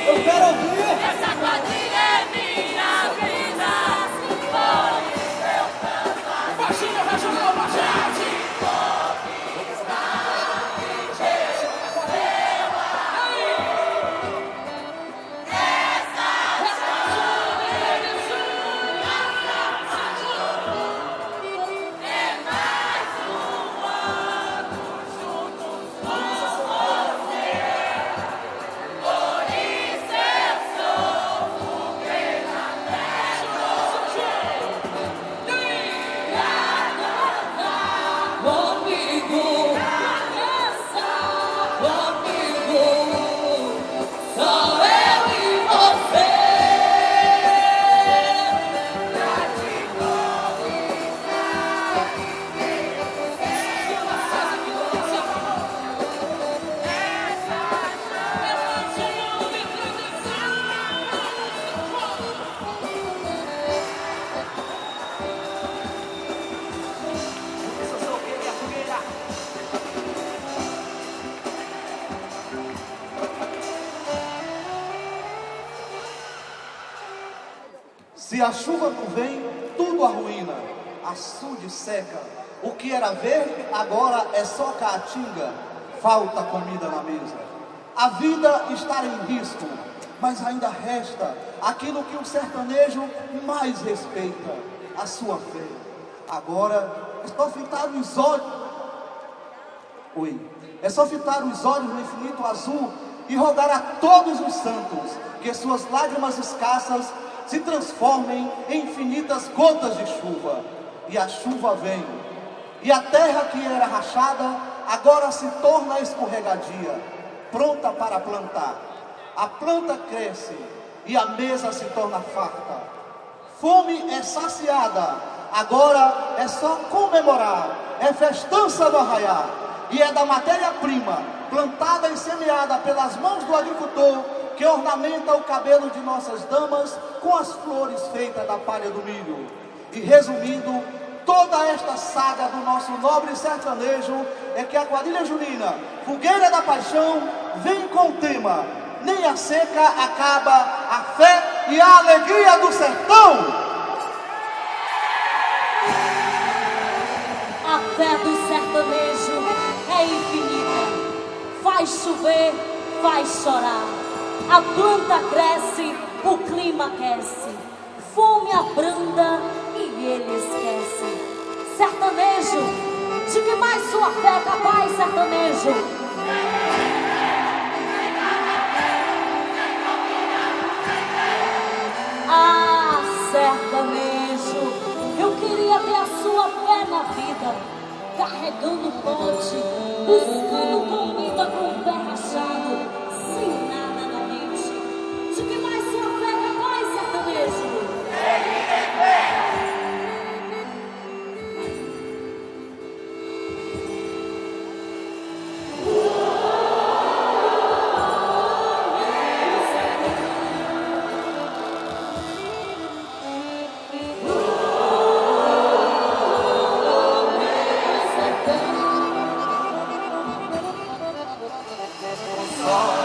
Eu quero ouvir. Essa quadrilha é minha vida. Baixinho, regional, baixinho. Se a chuva não vem, tudo arruína, açude seca. O que era verde, agora é só caatinga. Falta comida na mesa. A vida está em risco, mas ainda resta aquilo que o sertanejo mais respeita, a sua fé. Agora é só fitar os olhos. É só fitar os olhos no infinito azul e rogar a todos os santos que suas lágrimas escassas se transformem em infinitas gotas de chuva. E a chuva vem, e a terra que era rachada agora se torna escorregadia, pronta para plantar. A planta cresce e a mesa se torna farta. Fome é saciada, agora é só comemorar. É festança no arraiar, e é da matéria-prima plantada e semeada pelas mãos do agricultor que ornamenta o cabelo de nossas damas com as flores feitas da palha do milho. E resumindo, toda esta saga do nosso nobre sertanejo é que a quadrilha junina, Fogueira da Paixão, vem com o tema: nem a seca acaba a fé e a alegria do sertão. A fé do sertanejo é infinita. Faz chover, faz chorar. A planta cresce, o clima aquece. Fome abranda e ele esquece. Sertanejo, de que mais sua fé é capaz, sertanejo? Ah, sertanejo, eu queria ter a sua fé na vida, carregando pote, buscando comida com o pé rachado, sem nada na mente. De que mais sua fé é capaz, sertanejo? Só